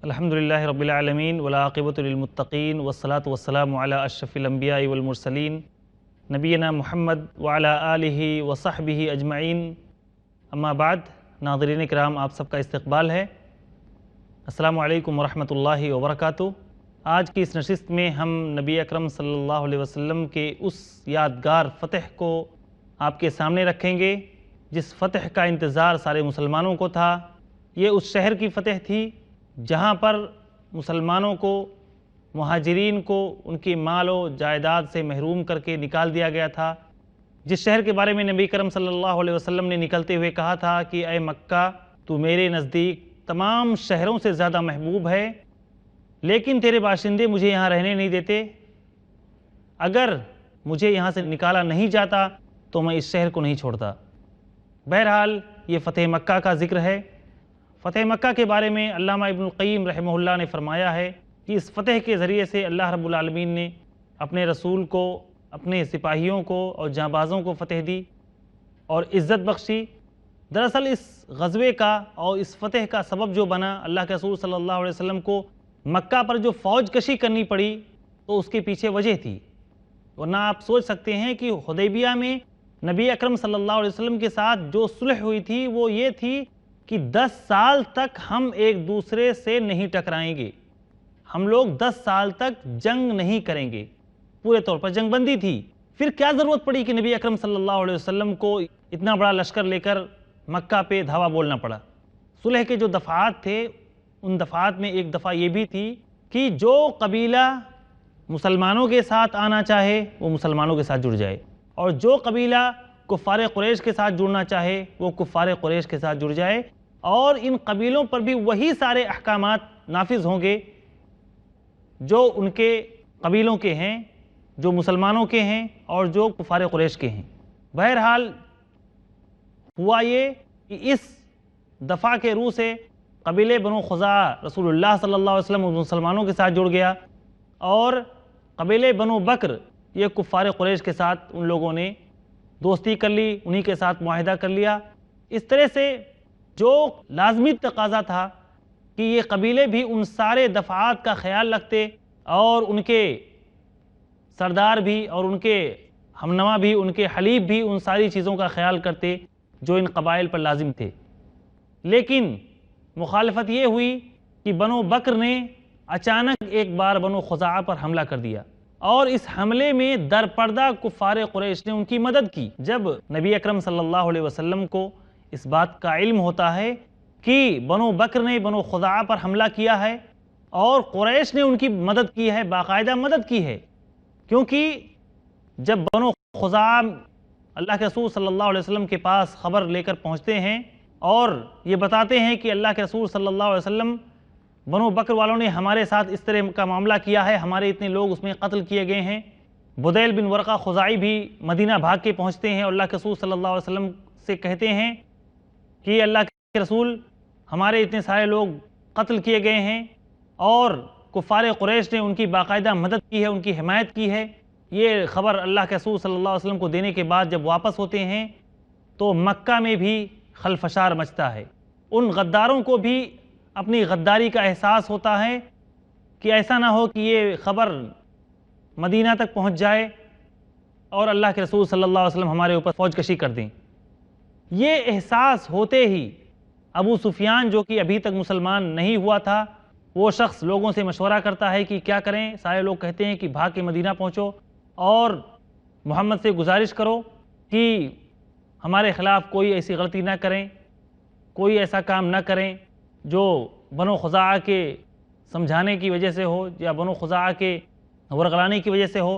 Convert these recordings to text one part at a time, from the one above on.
الحمدللہ رب العالمین والعاقبۃ للمتقین والصلاۃ والسلام علی اشرف الانبیاء والمرسلین نبینا محمد وعلی آلہ وصحبہ اجمعین، اما بعد۔ ناظرین کرام، آپ سب کا استقبال ہے۔ السلام علیکم ورحمۃ اللہ وبرکاتہ۔ آج کی اس نشست میں ہم نبی اکرم صلی اللہ علیہ وسلم کے اس یادگار فتح کو آپ کے سامنے رکھیں گے جس فتح کا انتظار سارے مسلمانوں کو تھا۔ یہ اس شہر کی فتح تھی جہاں پر مسلمانوں کو، مہاجرین کو ان کی مال و جائیداد سے محروم کر کے نکال دیا گیا تھا، جس شہر کے بارے میں نبی کرم صلی اللہ علیہ وسلم نے نکلتے ہوئے کہا تھا کہ اے مکہ، تو میرے نزدیک تمام شہروں سے زیادہ محبوب ہے، لیکن تیرے باشندے مجھے یہاں رہنے نہیں دیتے۔ اگر مجھے یہاں سے نکالا نہیں جاتا تو میں اس شہر کو نہیں چھوڑتا۔ بہرحال یہ فتح مکہ کا ذکر ہے۔ فتح مکہ کے بارے میں علامہ ابن القیم رحمہ اللہ نے فرمایا ہے کہ اس فتح کے ذریعے سے اللہ رب العالمین نے اپنے رسول کو، اپنے سپاہیوں کو اور جانبازوں کو فتح دی اور عزت بخشی۔ دراصل اس غزوے کا اور اس فتح کا سبب جو بنا، اللہ کے رسول صلی اللہ علیہ وسلم کو مکہ پر جو فوج کشی کرنی پڑی، تو اس کے پیچھے وجہ تھی۔ ورنہ آپ سوچ سکتے ہیں کہ حدیبیہ میں نبی اکرم صلی اللہ علیہ وسلم کے ساتھ جو صلح ہوئی تھی وہ یہ تھی کہ 10 سال تک ہم ایک دوسرے سے نہیں ٹکرائیں گے، ہم لوگ 10 سال تک جنگ نہیں کریں گے، پورے طور پر جنگ بندی تھی۔ پھر کیا ضرورت پڑی کہ نبی اکرم صلی اللہ علیہ وسلم کو اتنا بڑا لشکر لے کر مکہ پہ دھاوا بولنا پڑا؟ صلح کے جو دفعات تھے، ان دفعات میں ایک دفعہ یہ بھی تھی کہ جو قبیلہ مسلمانوں کے ساتھ آنا چاہے وہ مسلمانوں کے ساتھ جڑ جائے، اور جو قبیلہ کفار قریش کے ساتھ جڑنا چاہے وہ کفار قریش کے ساتھ جڑ جائے، اور ان قبیلوں پر بھی وہی سارے احکامات نافذ ہوں گے جو ان کے قبیلوں کے ہیں، جو مسلمانوں کے ہیں اور جو کفار قریش کے ہیں۔ بہرحال ہوا یہ کہ اس دفعہ کے روح سے قبیلے بنو خزاعہ رسول اللہ صلی اللہ علیہ وسلم مسلمانوں کے ساتھ جڑ گیا، اور قبیلے بنو بکر یہ کفار قریش کے ساتھ ان لوگوں نے دوستی کر لی، انہی کے ساتھ معاہدہ کر لیا۔ اس طرح سے جو لازمی تقاضا تھا کہ یہ قبیلے بھی ان سارے دفعات کا خیال رکھتے، اور ان کے سردار بھی اور ان کے ہمنوا بھی، ان کے حلیف بھی ان ساری چیزوں کا خیال کرتے جو ان قبائل پر لازم تھے۔ لیکن مخالفت یہ ہوئی کہ بنو بکر نے اچانک ایک بار بنو خزاعہ پر حملہ کر دیا، اور اس حملے میں درپردہ کفار قریش نے ان کی مدد کی۔ جب نبی اکرم صلی اللہ علیہ وسلم کو اس بات کا علم ہوتا ہے کہ بنو بکر نے بنو خزاعہ پر حملہ کیا ہے اور قریش نے ان کی مدد کی ہے، باقاعدہ مدد کی ہے، کیونکہ جب بنو خزاعہ اللہ کے رسول صلی اللہ علیہ وسلم کے پاس خبر لے کر پہنچتے ہیں اور یہ بتاتے ہیں کہ اللہ کے رسول صلی اللہ علیہ وسلم، بنو بکر والوں نے ہمارے ساتھ اس طرح کا معاملہ کیا ہے، ہمارے اتنے لوگ اس میں قتل کیے گئے ہیں۔ بدیل بن ورقہ خزاعی بھی مدینہ بھاگ کے پہنچتے ہیں اور اللہ کے رسول صلی اللہ علیہ وسلم سے کہتے ہیں کہ اللہ کے رسول، ہمارے اتنے سارے لوگ قتل کیے گئے ہیں، اور کفار قریش نے ان کی باقاعدہ مدد کی ہے، ان کی حمایت کی ہے۔ یہ خبر اللہ کے رسول صلی اللہ علیہ وسلم کو دینے کے بعد جب واپس ہوتے ہیں تو مکہ میں بھی خلفشار مچتا ہے۔ ان غداروں کو بھی اپنی غداری کا احساس ہوتا ہے کہ ایسا نہ ہو کہ یہ خبر مدینہ تک پہنچ جائے اور اللہ کے رسول صلی اللہ علیہ وسلم ہمارے اوپر فوج کشی کر دیں۔ یہ احساس ہوتے ہی ابو سفیان، جو کہ ابھی تک مسلمان نہیں ہوا تھا، وہ شخص لوگوں سے مشورہ کرتا ہے کہ کیا کریں۔ سارے لوگ کہتے ہیں کہ بھاگ کے مدینہ پہنچو اور محمد سے گزارش کرو کہ ہمارے خلاف کوئی ایسی غلطی نہ کریں، کوئی ایسا کام نہ کریں جو بنو خزاعہ کے سمجھانے کی وجہ سے ہو یا بنو خزاعہ کے ورغلانے کی وجہ سے ہو۔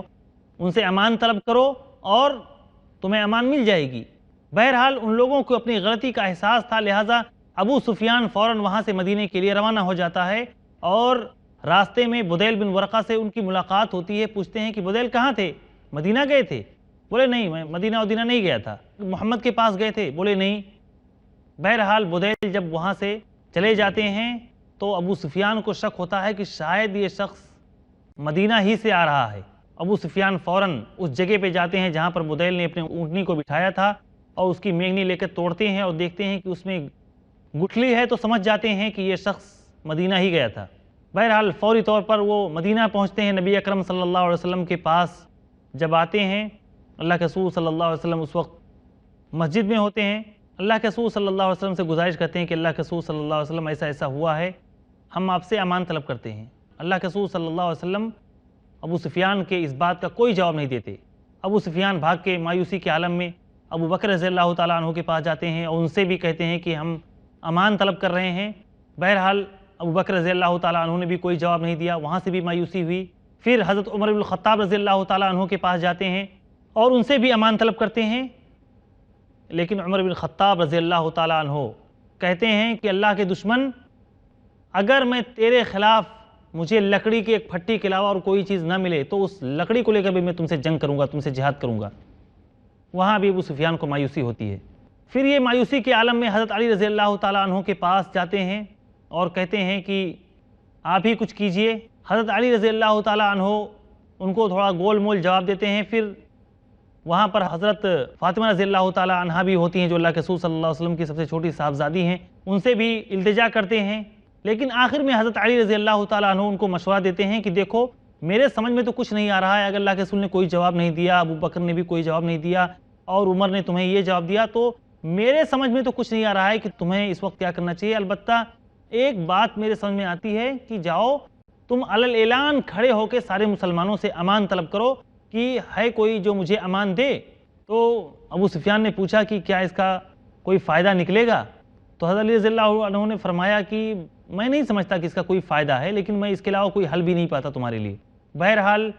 ان سے امان طلب کرو اور تمہیں امان مل جائے گی۔ بہرحال ان لوگوں کو اپنی غلطی کا احساس تھا، لہٰذا ابو سفیان فوراً وہاں سے مدینے کے لیے روانہ ہو جاتا ہے، اور راستے میں بدیل بن ورقہ سے ان کی ملاقات ہوتی ہے۔ پوچھتے ہیں کہ بدیل کہاں تھے؟ مدینہ گئے تھے؟ بولے نہیں، میں مدینہ نہیں گیا تھا۔ محمد کے پاس گئے تھے؟ بولے نہیں۔ بہرحال بدیل جب وہاں سے چلے جاتے ہیں تو ابو سفیان کو شک ہوتا ہے کہ شاید یہ شخص مدینہ ہی سے آ رہا ہے۔ ابو سفیان فوراً اس جگہ پہ جاتے ہیں جہاں پر بدیل نے اپنے اونٹنی کو بٹھایا تھا، اور اس کی مینگنی لے کر توڑتے ہیں اور دیکھتے ہیں کہ اس میں گٹھلی ہے، تو سمجھ جاتے ہیں کہ یہ شخص مدینہ ہی گیا تھا۔ بہرحال فوری طور پر وہ مدینہ پہنچتے ہیں، نبی اکرم صلی اللہ علیہ وسلم کے پاس جب آتے ہیں، اللہ کے رسول صلی اللہ علیہ وسلم اس وقت مسجد میں ہوتے ہیں۔ اللہ کے رسول صلی اللہ علیہ وسلم سے گزارش کرتے ہیں کہ اللہ کے رسول صلی اللہ علیہ وسلم ایسا ایسا ہوا ہے، ہم آپ سے امان طلب کرتے ہیں۔ اللہ کے رسول صلی اللہ علیہ وسلم ابو سفیان کے اس بات کا کوئی جواب نہیں دیتے۔ ابو سفیان بھاگ کے مایوسی کے عالم میں ابو بکر رضی اللہ تعالیٰ عنہ کے پاس جاتے ہیں اور ان سے بھی کہتے ہیں کہ ہم امان طلب کر رہے ہیں۔ بہرحال ابو بکر رضی اللہ تعالیٰ عنہ نے بھی کوئی جواب نہیں دیا، وہاں سے بھی مایوسی ہوئی۔ پھر حضرت عمر بن الخطاب رضی اللہ تعالیٰ عنہ کے پاس جاتے ہیں اور ان سے بھی امان طلب کرتے ہیں، لیکن عمر بن الخطاب رضی اللہ تعالیٰ عنہ کہتے ہیں کہ اللہ کے دشمن، اگر میں تیرے خلاف مجھے لکڑی کی ایک پھٹی کے علاوہ اور کوئی چیز نہ ملے تو اس لکڑی کو لے کر بھی میں تم سے جنگ کروں گا، تم سے جہاد کروں گا۔ وہاں بھی ابو سفیان کو مایوسی ہوتی ہے۔ پھر یہ مایوسی کے عالم میں حضرت علی رضی اللہ تعالیٰ عنہ کے پاس جاتے ہیں اور کہتے ہیں کہ آپ ہی کچھ کیجئے۔ حضرت علی رضی اللہ تعالیٰ عنہ ان کو تھوڑا گول مول جواب دیتے ہیں۔ پھر وہاں پر حضرت فاطمہ رضی اللہ تعالیٰ عنہ بھی ہوتی ہیں جو اللہ کے رسول صلی اللہ علیہ وسلم کی سب سے چھوٹی صاحبزادی ہیں، ان سے بھی التجا کرتے ہیں۔ لیکن آخر میں حضرت علی رضی اللہ تعالیٰ عنہ ان کو مشورہ دیتے ہیں کہ دیکھو میرے سمجھ میں تو کچھ نہیں آ رہا ہے، اگر اللہ کے رسول نے کوئی جواب نہیں دیا، ابو بکر نے بھی کوئی جواب نہیں دیا اور عمر نے تمہیں یہ جواب دیا، تو میرے سمجھ میں تو کچھ نہیں آ رہا ہے کہ تمہیں اس وقت کیا کرنا چاہیے۔ البتہ ایک بات میرے سمجھ میں آتی ہے کہ جاؤ تم علی الاعلان کھڑے ہو کے سارے مسلمانوں سے امان طلب کرو کہ ہے کوئی جو مجھے امان دے۔ تو ابو سفیان نے پوچھا کہ کیا اس کا کوئی فائدہ نکلے گا؟ تو حضرت علی رضی اللہ عنہ نے فرمایا کہ میں نہیں سمجھتا کہ اس کا کوئی فائدہ ہے، لیکن میں اس کے علاوہ کوئی حل بھی نہیں پاتا تمہارے لیے۔ بہرحال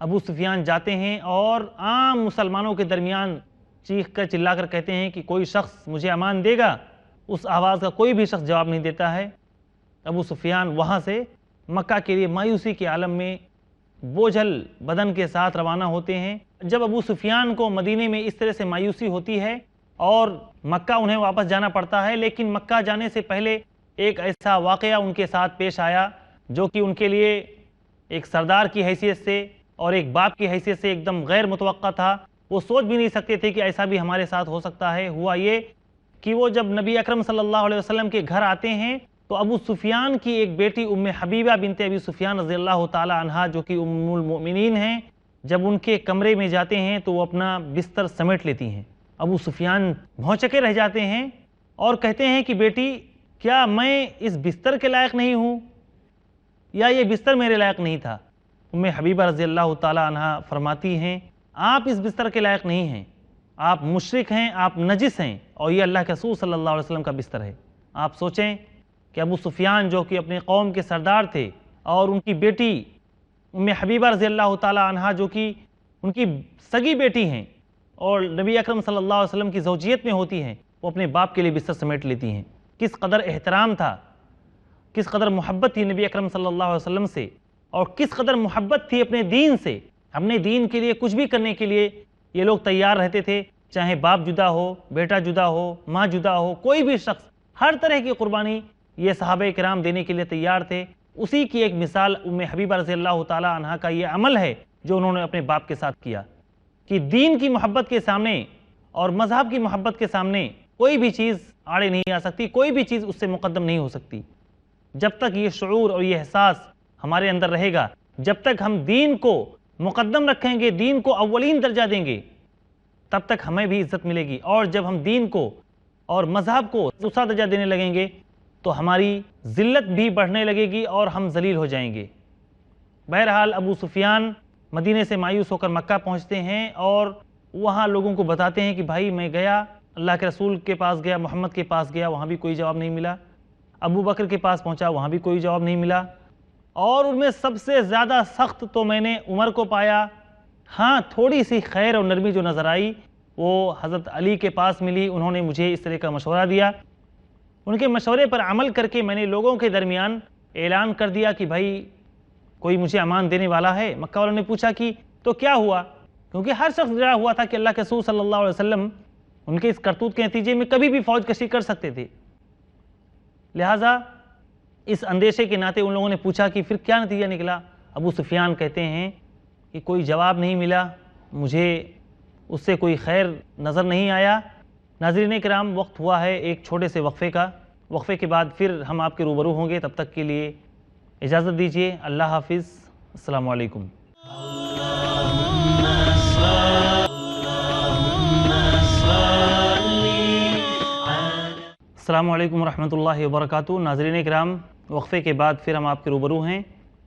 ابو سفیان جاتے ہیں اور عام مسلمانوں کے درمیان چیخ کر چلا کر کہتے ہیں کہ کوئی شخص مجھے امان دے گا۔ اس آواز کا کوئی بھی شخص جواب نہیں دیتا ہے۔ ابو سفیان وہاں سے مکہ کے لیے مایوسی کے عالم میں بوجھل بدن کے ساتھ روانہ ہوتے ہیں۔ جب ابو سفیان کو مدینے میں اس طرح سے مایوسی ہوتی ہے اور مکہ انہیں واپس جانا پڑتا ہے، لیکن مکہ جانے سے پہلے ایک ایسا واقعہ ان کے ساتھ پیش آیا جو کہ ان کے لیے ایک سردار کی حیثیت سے اور ایک باپ کی حیثیت سے ایک دم غیر متوقع تھا۔ وہ سوچ بھی نہیں سکتے تھے کہ ایسا بھی ہمارے ساتھ ہو سکتا ہے۔ ہوا یہ کہ وہ جب نبی اکرم صلی اللہ علیہ وسلم کے گھر آتے ہیں تو ابو سفیان کی ایک بیٹی ام حبیبہ بنت ابی سفیان رضی اللہ تعالی عنہا جو کہ ام المؤمنین ہیں، جب ان کے کمرے میں جاتے ہیں تو وہ اپنا بستر سمیٹ لیتی ہیں۔ ابو سفیان بھونچکے رہ جاتے ہیں اور کہتے ہیں کہ بیٹی کیا میں اس بستر کے لائق نہیں ہوں یا یہ بستر میرے لائق نہیں تھا؟ ام حبیبہ رضی اللہ تعالی عنہا فرماتی ہیں آپ اس بستر کے لائق نہیں ہیں، آپ مشرک ہیں، آپ نجس ہیں، اور یہ اللہ کے رسول صلی اللہ علیہ وسلم کا بستر ہے۔ آپ سوچیں کہ ابو سفیان جو کہ اپنے قوم کے سردار تھے اور ان کی بیٹی ام حبیبہ رضی اللہ تعالی عنہا جو کہ ان کی سگی بیٹی ہیں اور نبی اکرم صلی اللہ علیہ وسلم کی زوجیت میں ہوتی ہیں، وہ اپنے باپ کے لیے بستر سمیٹ لیتی ہیں۔ کس قدر احترام تھا، کس قدر محبت تھی نبی اکرم صلی اللہ علیہ وسلم سے، اور کس قدر محبت تھی اپنے دین سے۔ اپنے دین کے لیے کچھ بھی کرنے کے لیے یہ لوگ تیار رہتے تھے، چاہے باپ جدا ہو، بیٹا جدا ہو، ماں جدا ہو، کوئی بھی شخص، ہر طرح کی قربانی یہ صحابہ کرام دینے کے لیے تیار تھے۔ اسی کی ایک مثال ام حبیبہ رضی اللہ تعالی عنہا کا یہ عمل ہے جو انہوں نے اپنے باپ کے ساتھ کیا کہ دین کی محبت کے سامنے اور مذہب کی محبت کے سامنے کوئی بھی چیز آڑے نہیں آ سکتی، کوئی بھی چیز اس سے مقدم نہیں ہو سکتی۔ جب تک یہ شعور اور یہ احساس ہمارے اندر رہے گا، جب تک ہم دین کو مقدم رکھیں گے، دین کو اولین درجہ دیں گے، تب تک ہمیں بھی عزت ملے گی، اور جب ہم دین کو اور مذہب کو دوسرا درجہ دینے لگیں گے تو ہماری ذلت بھی بڑھنے لگے گی اور ہم ذلیل ہو جائیں گے۔ بہرحال ابو سفیان مدینے سے مایوس ہو کر مکہ پہنچتے ہیں اور وہاں لوگوں کو بتاتے ہیں کہ بھائی میں گیا، اللہ کے رسول کے پاس گیا، محمد کے پاس گیا، وہاں بھی کوئی جواب نہیں ملا، ابو بکر کے پاس پہنچا، وہاں بھی کوئی جواب نہیں ملا، اور ان میں سب سے زیادہ سخت تو میں نے عمر کو پایا۔ ہاں تھوڑی سی خیر اور نرمی جو نظر آئی وہ حضرت علی کے پاس ملی، انہوں نے مجھے اس طرح کا مشورہ دیا۔ ان کے مشورے پر عمل کر کے میں نے لوگوں کے درمیان اعلان کر دیا کہ بھائی کوئی مجھے امان دینے والا ہے۔ مکہ والوں نے پوچھا کہ تو کیا ہوا، کیونکہ ہر شخص ڈرا ہوا تھا کہ اللہ کے رسول صلی اللہ علیہ وسلم ان کے اس کرتوت کے نتیجے میں کبھی بھی فوج کشی کر سکتے تھے، لہٰذا اس اندیشے کے ناطے ان لوگوں نے پوچھا کہ پھر کیا نتیجہ نکلا۔ ابو سفیان کہتے ہیں کہ کوئی جواب نہیں ملا، مجھے اس سے کوئی خیر نظر نہیں آیا۔ ناظرین کرام، وقت ہوا ہے ایک چھوٹے سے وقفے کا، وقفے کے بعد پھر ہم آپ کے روبرو ہوں گے، تب تک کے لیے اجازت دیجیے، اللہ حافظ، السلام علیکم۔ السلام علیکم ورحمۃ اللہ وبرکاتہ۔ ناظرین کرام، وقفے کے بعد پھر ہم آپ کے روبرو ہیں۔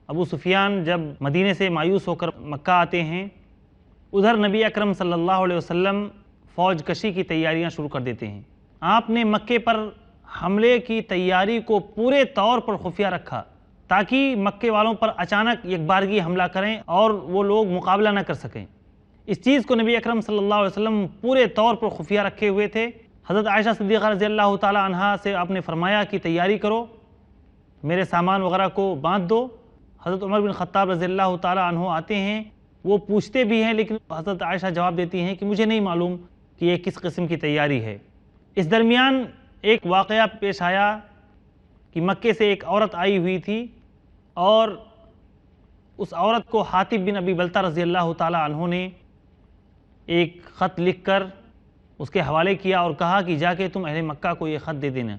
ابو سفیان جب مدینے سے مایوس ہو کر مکہ آتے ہیں، ادھر نبی اکرم صلی اللہ علیہ وسلم فوج کشی کی تیاریاں شروع کر دیتے ہیں۔ آپ نے مکے پر حملے کی تیاری کو پورے طور پر خفیہ رکھا تاکہ مکے والوں پر اچانک یک بارگی حملہ کریں اور وہ لوگ مقابلہ نہ کر سکیں۔ اس چیز کو نبی اکرم صلی اللہ علیہ وسلم پورے طور پر خفیہ رکھے ہوئے تھے۔ حضرت عائشہ صدیقہ رضی اللہ تعالی عنہا سے آپ نے فرمایا کہ تیاری کرو، میرے سامان وغیرہ کو باندھ دو۔ حضرت عمر بن خطاب رضی اللہ تعالی عنہ آتے ہیں، وہ پوچھتے بھی ہیں لیکن حضرت عائشہ جواب دیتی ہیں کہ مجھے نہیں معلوم کہ یہ کس قسم کی تیاری ہے۔ اس درمیان ایک واقعہ پیش آیا کہ مکے سے ایک عورت آئی ہوئی تھی اور اس عورت کو حاطب بن ابی بلتہ رضی اللہ تعالی عنہ نے ایک خط لکھ کر اس کے حوالے کیا اور کہا کہ جا کے تم اہل مکہ کو یہ خط دے دینا۔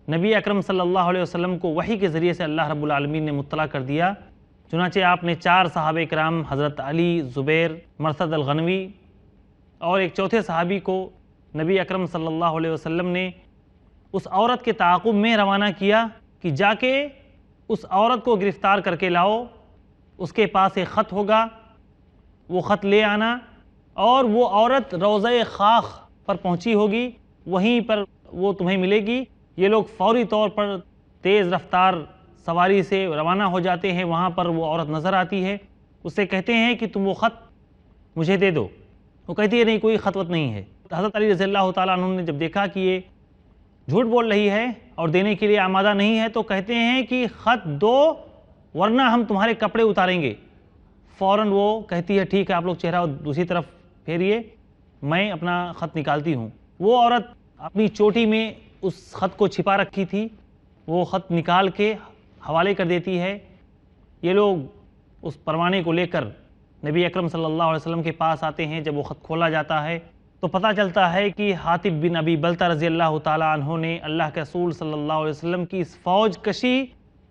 نبی اکرم صلی اللہ علیہ وسلم کو وحی کے ذریعے سے اللہ رب العالمین نے مطلع کر دیا، چنانچہ آپ نے 4 صحابہ کرام حضرت علی، زبیر، مرثد الغنوی اور ایک چوتھے صحابی کو نبی اکرم صلی اللہ علیہ وسلم نے اس عورت کے تعاقب میں روانہ کیا کہ جا کے اس عورت کو گرفتار کر کے لاؤ، اس کے پاس ایک خط ہوگا، وہ خط لے آنا، اور وہ عورت روضہ خاخ پر پہنچی ہوگی، وہیں پر وہ تمہیں ملے گی۔ یہ لوگ فوری طور پر تیز رفتار سواری سے روانہ ہو جاتے ہیں، وہاں پر وہ عورت نظر آتی ہے، اس سے کہتے ہیں کہ تم وہ خط مجھے دے دو۔ وہ کہتی ہے نہیں، کوئی خط وط نہیں ہے۔ حضرت علی رضی اللہ تعالیٰ عنہ نے جب دیکھا کہ یہ جھوٹ بول رہی ہے اور دینے کے لیے آمادہ نہیں ہے، تو کہتے ہیں کہ خط دو ورنہ ہم تمہارے کپڑے اتاریں گے۔ فوراً وہ کہتی ہے ٹھیک ہے، آپ لوگ چہرہ دوسری طرف پھیریے، میں اپنا خط نکالتی ہوں۔ وہ عورت اپنی چوٹی میں اس خط کو چھپا رکھی تھی، وہ خط نکال کے حوالے کر دیتی ہے۔ یہ لوگ اس پروانے کو لے کر نبی اکرم صلی اللہ علیہ وسلم کے پاس آتے ہیں۔ جب وہ خط کھولا جاتا ہے تو پتہ چلتا ہے کہ حاطب بن ابی بلتہ رضی اللہ تعالی عنہ نے اللہ کے رسول صلی اللہ علیہ وسلم کی اس فوج کشی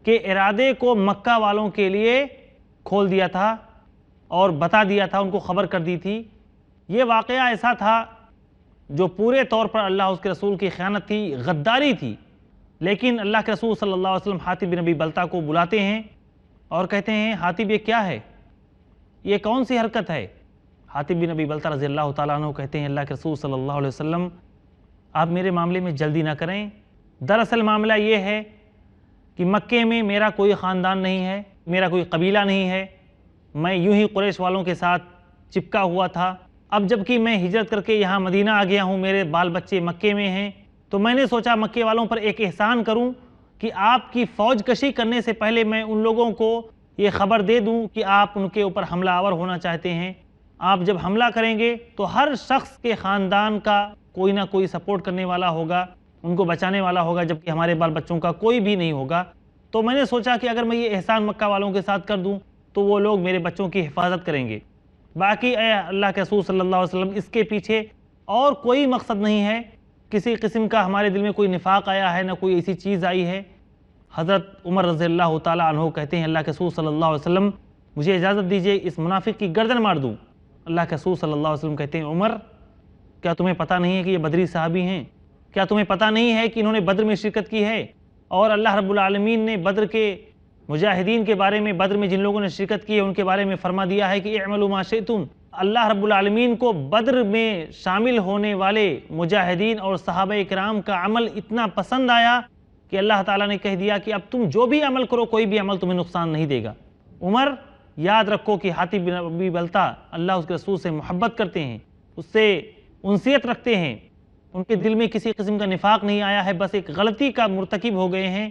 کے ارادے کو مکہ والوں کے لیے کھول دیا تھا اور بتا دیا تھا، ان کو خبر کر دی تھی۔ یہ واقعہ ایسا تھا جو پورے طور پر اللہ اس کے رسول کی خیانت تھی، غداری تھی، لیکن اللہ کے رسول صلی اللہ علیہ وسلم حاطب بن ابی بلتہ کو بلاتے ہیں اور کہتے ہیں حاطب یہ کیا ہے، یہ کون سی حرکت ہے؟ حاطب بن ابی بلتہ رضی اللہ تعالیٰ عنہ کہتے ہیں اللہ کے رسول صلی اللہ علیہ وسلم آپ میرے معاملے میں جلدی نہ کریں، دراصل معاملہ یہ ہے کہ مکے میں میرا کوئی خاندان نہیں ہے، میرا کوئی قبیلہ نہیں ہے، میں یوں ہی قریش والوں کے ساتھ چپکا ہوا تھا۔ اب جب کہ میں ہجرت کر کے یہاں مدینہ آ گیا ہوں، میرے بال بچے مکے میں ہیں، تو میں نے سوچا مکے والوں پر ایک احسان کروں کہ آپ کی فوج کشی کرنے سے پہلے میں ان لوگوں کو یہ خبر دے دوں کہ آپ ان کے اوپر حملہ آور ہونا چاہتے ہیں۔ آپ جب حملہ کریں گے تو ہر شخص کے خاندان کا کوئی نہ کوئی سپورٹ کرنے والا ہوگا، ان کو بچانے والا ہوگا، جبکہ ہمارے بال بچوں کا کوئی بھی نہیں ہوگا۔ تو میں نے سوچا کہ اگر میں یہ احسان مکہ والوں کے ساتھ کر دوں تو وہ لوگ میرے بچوں کی حفاظت کریں گے۔ باقی اے اللہ کے رسول صلی اللہ علیہ وسلم اس کے پیچھے اور کوئی مقصد نہیں ہے، کسی قسم کا ہمارے دل میں کوئی نفاق آیا ہے، نہ کوئی ایسی چیز آئی ہے۔ حضرت عمر رضی اللہ تعالیٰ عنہ کہتے ہیں اللہ کے رسول صلی اللہ علیہ وسلم مجھے اجازت دیجئے اس منافق کی گردن مار دوں۔ اللہ کے رسول صلی اللہ علیہ وسلم کہتے ہیں عمر کیا تمہیں پتہ نہیں ہے کہ یہ بدری صحابی ہیں؟ کیا تمہیں پتہ نہیں ہے کہ انہوں نے بدر میں شرکت کی ہے؟ اور اللہ رب العالمین نے بدر کے مجاہدین کے بارے میں، بدر میں جن لوگوں نے شرکت کی ہے ان کے بارے میں فرما دیا ہے کہ اعملوا ما شئتم۔ اللہ رب العالمین کو بدر میں شامل ہونے والے مجاہدین اور صحابہ کرام کا عمل اتنا پسند آیا کہ اللہ تعالیٰ نے کہہ دیا کہ اب تم جو بھی عمل کرو کوئی بھی عمل تمہیں نقصان نہیں دے گا۔ عمر یاد رکھو کہ حاطب بن ابی بلتہ اللہ اس کے رسول سے محبت کرتے ہیں، اس سے انسیت رکھتے ہیں، ان کے دل میں کسی قسم کا نفاق نہیں آیا ہے، بس ایک غلطی کا مرتکب ہو گئے ہیں۔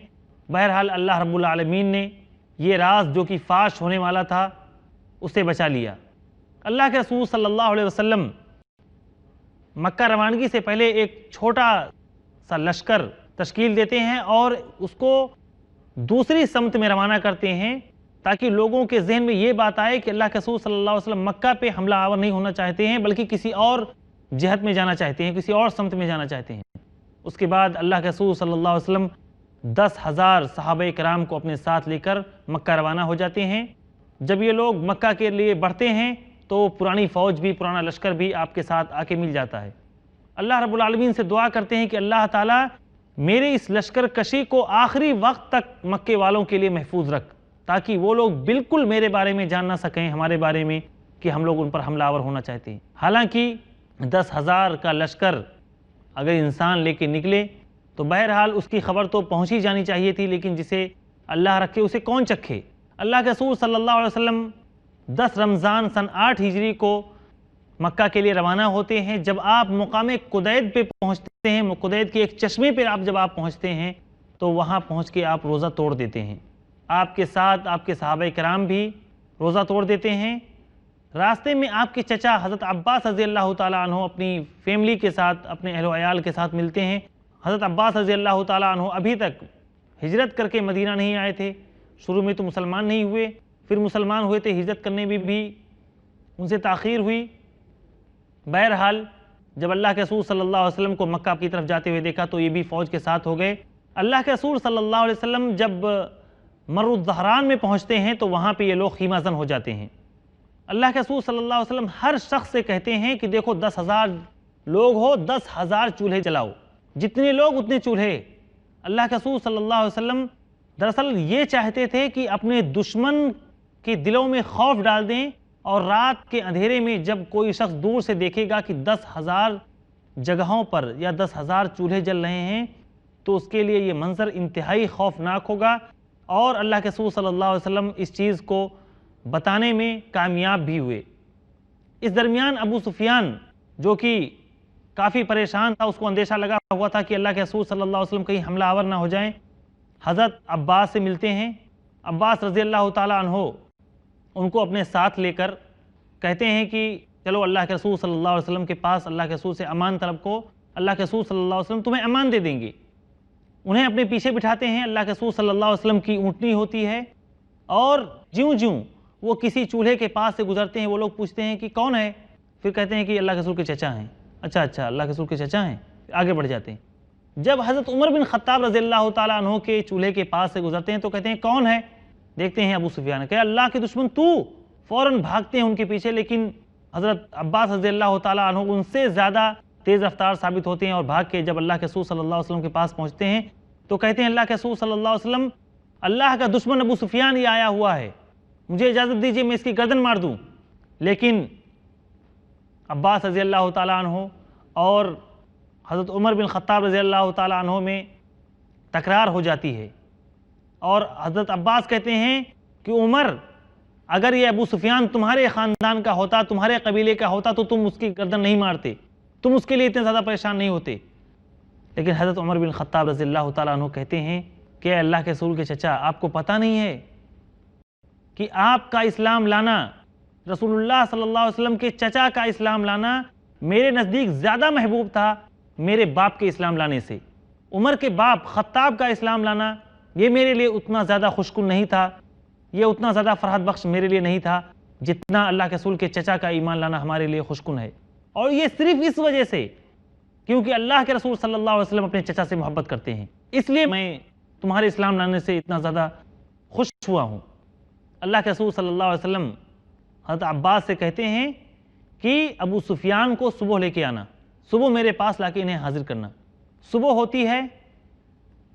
بہرحال اللہ رب العالمین نے یہ راز جو کہ فاش ہونے والا تھا اسے بچا لیا۔ اللہ کے رسول صلی اللہ علیہ وسلم مکہ روانگی سے پہلے ایک چھوٹا سا لشکر تشکیل دیتے ہیں اور اس کو دوسری سمت میں روانہ کرتے ہیں تاکہ لوگوں کے ذہن میں یہ بات آئے کہ اللہ کے رسول صلی اللہ علیہ وسلم مکہ پہ حملہ آور نہیں ہونا چاہتے ہیں بلکہ کسی اور جہت میں جانا چاہتے ہیں، کسی اور سمت میں جانا چاہتے ہیں۔ اس کے بعد اللہ کے رسول صلی اللہ علیہ وسلم 10,000 صحابہ کرام کو اپنے ساتھ لے کر مکہ روانہ ہو جاتے ہیں۔ جب یہ لوگ مکہ کے لیے بڑھتے ہیں تو پرانی فوج بھی، پرانا لشکر بھی آپ کے ساتھ آ کے مل جاتا ہے۔ اللہ رب العالمین سے دعا کرتے ہیں کہ اللہ تعالیٰ میرے اس لشکر کشی کو آخری وقت تک مکے والوں کے لیے محفوظ رکھ، تاکہ وہ لوگ بالکل میرے بارے میں جان نہ سکیں، ہمارے بارے میں، کہ ہم لوگ ان پر حملہ آور ہونا چاہتے ہیں۔ حالانکہ 10,000 کا لشکر اگر انسان لے کے نکلے تو بہرحال اس کی خبر تو پہنچ ہی جانی چاہیے تھی، لیکن جسے اللہ رکھے اسے کون چکھے۔ اللہ کے رسول صلی اللہ علیہ وسلم 10 رمضان سن 8 ہجری کو مکہ کے لیے روانہ ہوتے ہیں۔ جب آپ مقام قدید پہ پہنچتے ہیں، قدید کے ایک چشمے پہ جب آپ پہنچتے ہیں تو وہاں پہنچ کے آپ روزہ توڑ دیتے ہیں۔ آپ کے ساتھ آپ کے صحابہ کرام بھی روزہ توڑ دیتے ہیں۔ راستے میں آپ کے چچا حضرت عباس رضی اللہ تعالیٰ عنہ اپنی فیملی کے ساتھ، اپنے اہل و عیال کے ساتھ ملتے ہیں۔ حضرت عباس رضی اللہ تعالیٰ عنہ ابھی تک ہجرت کر کے مدینہ نہیں آئے تھے، شروع میں تو مسلمان نہیں ہوئے، پھر مسلمان ہوئے تھے، ہجرت کرنے میں بھی ان سے تاخیر ہوئی۔ بہرحال جب اللہ کے رسول صلی اللہ علیہ وسلم کو مکہ کی طرف جاتے ہوئے دیکھا تو یہ بھی فوج کے ساتھ ہو گئے۔ اللہ کے رسول صلی اللہ علیہ وسلم جب مر الظہران میں پہنچتے ہیں تو وہاں پہ یہ لوگ خیمہ زن ہو جاتے ہیں۔ اللہ کے رسول صلی اللہ علیہ وسلم ہر شخص سے کہتے ہیں کہ دیکھو 10,000 لوگ ہو، 10,000 چولہے جلاؤ، جتنے لوگ اتنے چولہے۔ اللہ کے رسول صلی اللہ علیہ وسلم دراصل یہ چاہتے تھے کہ اپنے دشمن کے دلوں میں خوف ڈال دیں، اور رات کے اندھیرے میں جب کوئی شخص دور سے دیکھے گا کہ 10,000 جگہوں پر یا 10,000 چولہے جل رہے ہیں تو اس کے لیے یہ منظر انتہائی خوفناک ہوگا، اور اللہ کے رسول صلی اللہ علیہ وسلم اس چیز کو بتانے میں کامیاب بھی ہوئے۔ اس درمیان ابو سفیان جو کہ کافی پریشان تھا، اس کو اندیشہ لگا ہوا تھا کہ اللہ کے رسول صلی اللہ علیہ وسلم کہیں حملہ آور نہ ہو جائیں، حضرت عباس سے ملتے ہیں۔ عباس رضی اللہ تعالیٰ عنہ ان کو اپنے ساتھ لے کر کہتے ہیں کہ چلو اللہ کے رسول صلی اللہ علیہ وسلم کے پاس، اللہ کے رسول سے امان طلب کو، اللہ کے رسول صلی اللہ علیہ وسلم تمہیں امان دے دیں گے۔ انہیں اپنے پیچھے بٹھاتے ہیں۔ اللہ کے رسول صلی اللہ علیہ وسلم کی اونٹنی ہوتی ہے، اور جیوں جیوں وہ کسی چولہے کے پاس سے گزرتے ہیں وہ لوگ پوچھتے ہیں کہ کون ہے، پھر کہتے ہیں کہ اللہ کے رسول کے چچا ہیں۔ اچھا اللہ کے رسول کے چچا ہیں، آگے بڑھ جاتے ہیں۔ جب حضرت عمر بن خطاب رضی اللہ تعالیٰ عنہ کے چولہے کے پاس سے گزرتے ہیں تو کہتے ہیں کون ہے، دیکھتے ہیں ابو سفیان، کہ اللہ کے دشمن تو، فوراً بھاگتے ہیں ان کے پیچھے، لیکن حضرت عباس رضی اللہ تعالیٰ عنہ ان سے زیادہ تیز رفتار ثابت ہوتے ہیں، اور بھاگ کے جب اللہ کے رسول صلی اللہ علیہ وسلم کے پاس پہنچتے ہیں تو کہتے ہیں اللہ کے رسول صلی اللہ علیہ وسلم، اللہ کا دشمن ابو سفیان یہ آیا ہوا ہے، مجھے اجازت دیجیے میں اس کی گردن مار دوں۔ لیکن عباس رضی اللہ تعالیٰ عنہ اور حضرت عمر بن خطاب رضی اللہ تعالیٰ عنہ میں تکرار ہو جاتی ہے، اور حضرت عباس کہتے ہیں کہ عمر، اگر یہ ابو سفیان تمہارے خاندان کا ہوتا، تمہارے قبیلے کا ہوتا تو تم اس کی گردن نہیں مارتے، تم اس کے لیے اتنے زیادہ پریشان نہیں ہوتے۔ لیکن حضرت عمر بن خطاب رضی اللہ تعالیٰ عنہ کہتے ہیں کہ اللہ کے رسول کے چچا، آپ کو پتہ نہیں ہے کہ آپ کا اسلام لانا، رسول اللہ صلی اللہ علیہ وسلم کے چچا کا اسلام لانا میرے نزدیک زیادہ محبوب تھا میرے باپ کے اسلام لانے سے۔ عمر کے باپ خطاب کا اسلام لانا یہ میرے لیے اتنا زیادہ خوشکن نہیں تھا، یہ اتنا زیادہ فرحت بخش میرے لیے نہیں تھا جتنا اللہ کے رسول کے چچا کا ایمان لانا ہمارے لیے خوشکن ہے۔ اور یہ صرف اس وجہ سے کیونکہ اللہ کے رسول صلی اللہ علیہ وسلم اپنے چچا سے محبت کرتے ہیں، اس لیے میں تمہارے اسلام لانے سے اتنا زیادہ خوش ہوا ہوں۔ اللہ کے رسول صلی اللہ علیہ وسلم حضرت عباس سے کہتے ہیں کہ ابو سفیان کو صبح لے کے آنا، صبح میرے پاس لا کے انہیں حاضر کرنا۔ صبح ہوتی ہے،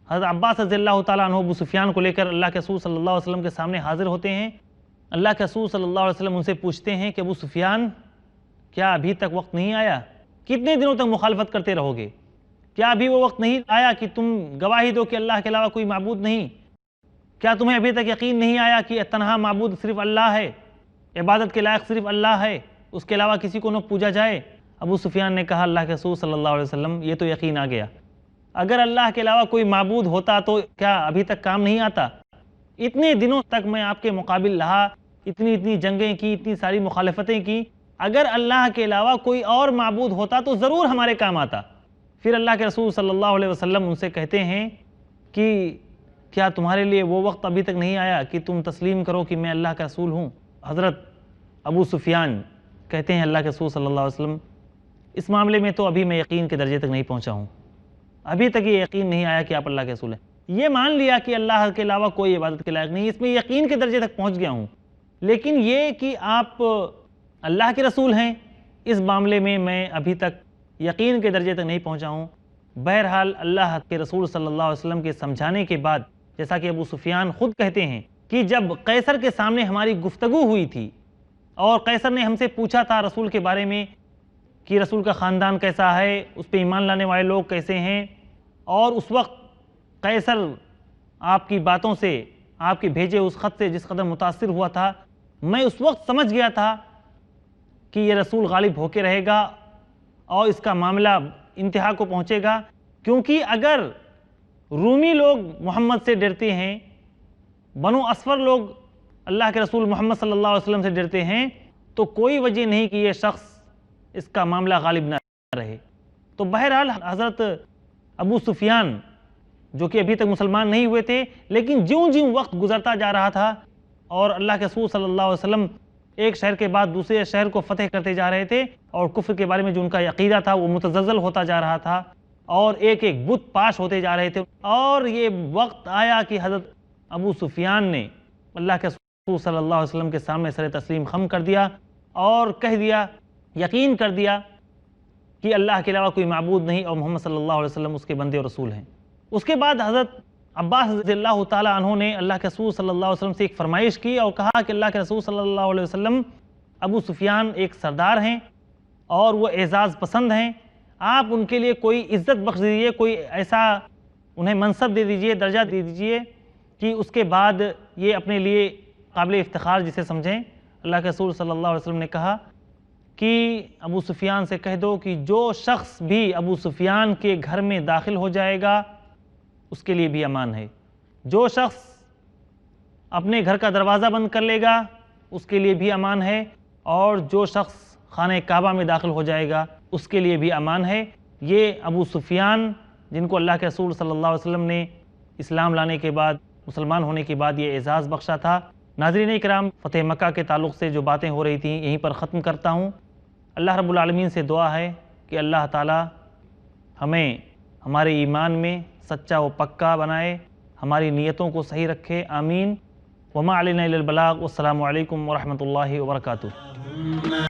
حضرت عباس رضی اللہ تعالیٰ عنہ ابو سفیان کو لے کر اللہ کے رسول صلی اللہ علیہ وسلم کے سامنے حاضر ہوتے ہیں۔ اللہ کے رسول صلی اللہ علیہ وسلم ان سے پوچھتے ہیں کہ ابو سفیان، کیا ابھی تک وقت نہیں آیا؟ کتنے دنوں تک مخالفت کرتے رہو گے؟ کیا ابھی وہ وقت نہیں آیا کہ تم گواہی دو کہ اللہ کے علاوہ کوئی معبود نہیں؟ کیا تمہیں ابھی تک یقین نہیں آیا کہ تنہا معبود صرف اللہ ہے، عبادت کے لائق صرف اللہ ہے، اس کے علاوہ کسی کو نہ پوجا جائے؟ ابو سفیان نے کہا اللہ کے رسول صلی اللہ علیہ وسلم، یہ تو یقین آ گیا، اگر اللہ کے علاوہ کوئی معبود ہوتا تو کیا ابھی تک کام نہیں آتا؟ اتنے دنوں تک میں آپ کے مقابل رہا، اتنی جنگیں کی، اتنی ساری مخالفتیں کی، اگر اللہ کے علاوہ کوئی اور معبود ہوتا تو ضرور ہمارے کام آتا۔ پھر اللہ کے رسول صلی اللہ علیہ وسلم ان سے کہتے ہیں کہ کیا تمہارے لیے وہ وقت ابھی تک نہیں آیا کہ تم تسلیم کرو کہ میں اللہ کا رسول ہوں؟ حضرت ابو سفیان کہتے ہیں اللہ کے رسول صلی اللہ علیہ وسلم، اس معاملے میں تو ابھی میں یقین کے درجے تک نہیں پہنچا ہوں، ابھی تک یہ یقین نہیں آیا کہ آپ اللہ کے رسول ہیں. یہ مان لیا کہ اللہ کے علاوہ کوئی عبادت کے لائق نہیں، اس میں یقین کے درجے تک پہنچ گیا ہوں، لیکن یہ کہ آپ اللہ کے رسول ہیں، اس معاملے میں ابھی تک یقین کے درجے تک نہیں پہنچا ہوں. بہرحال اللہ کے رسول صلی اللہ علیہ وسلم کے سمجھانے کے بعد، جیسا کہ ابو سفیان خود کہتے ہیں کہ جب قیصر کے سامنے ہماری گفتگو ہوئی تھی اور قیصر نے ہم سے پوچھا تھا رسول کے بارے میں کہ رسول کا خاندان کیسا ہے، اس پہ ایمان لانے والے لوگ کیسے ہیں، اور اس وقت قیصر آپ کی باتوں سے، آپ کے بھیجے اس خط سے جس قدر متاثر ہوا تھا، میں اس وقت سمجھ گیا تھا کہ یہ رسول غالب ہو کے رہے گا اور اس کا معاملہ انتہا کو پہنچے گا. کیونکہ اگر رومی لوگ محمد سے ڈرتے ہیں، بنو اسفر لوگ اللہ کے رسول محمد صلی اللہ علیہ وسلم سے ڈرتے ہیں، تو کوئی وجہ نہیں کہ یہ شخص اس کا معاملہ غالب نہ رہے. تو بہرحال حضرت ابو سفیان جو کہ ابھی تک مسلمان نہیں ہوئے تھے، لیکن جیوں جیوں وقت گزرتا جا رہا تھا اور اللہ کے رسول صلی اللہ علیہ وسلم ایک شہر کے بعد دوسرے شہر کو فتح کرتے جا رہے تھے اور کفر کے بارے میں جو ان کا عقیدہ تھا وہ متزلزل ہوتا جا رہا تھا اور ایک ایک بت پاش ہوتے جا رہے تھے، اور یہ وقت آیا کہ حضرت ابو سفیان نے اللہ کے رسول صلی اللہ علیہ وسلم کے سامنے سر تسلیم خم کر دیا اور کہہ دیا، یقین کر دیا کہ اللہ کے علاوہ کوئی معبود نہیں اور محمد صلی اللہ علیہ وسلم اس کے بندے اور رسول ہیں. اس کے بعد حضرت عباس رضی اللہ تعالیٰ عنہ نے اللہ کے رسول صلی اللہ علیہ وسلم سے ایک فرمائش کی اور کہا کہ اللہ کے رسول صلی اللہ علیہ وسلم، ابو سفیان ایک سردار ہیں اور وہ اعزاز پسند ہیں، آپ ان کے لیے کوئی عزت بخش دیجیے، کوئی ایسا انہیں منصب دے دیجیے، درجہ دے دیجیے کہ اس کے بعد یہ اپنے لیے قابل افتخار جسے سمجھیں. اللہ کے رسول صلی اللہ علیہ وسلم نے کہا کہ ابو سفیان سے کہہ دو کہ جو شخص بھی ابو سفیان کے گھر میں داخل ہو جائے گا اس کے لیے بھی امان ہے، جو شخص اپنے گھر کا دروازہ بند کر لے گا اس کے لیے بھی امان ہے، اور جو شخص خانہ کعبہ میں داخل ہو جائے گا اس کے لیے بھی امان ہے. یہ ابو سفیان جن کو اللہ کے رسول صلی اللہ علیہ وسلم نے اسلام لانے کے بعد، مسلمان ہونے کے بعد یہ اعزاز بخشا تھا. ناظرین اکرام، فتح مکہ کے تعلق سے جو باتیں ہو رہی تھیں یہیں پر ختم کرتا ہوں. اللہ رب العالمین سے دعا ہے کہ اللہ تعالی ہمیں ہمارے ایمان میں سچا و پکا بنائے، ہماری نیتوں کو صحیح رکھے. آمین. وما علینا الا البلاغ. والسلام علیکم ورحمۃ اللہ وبرکاتہ.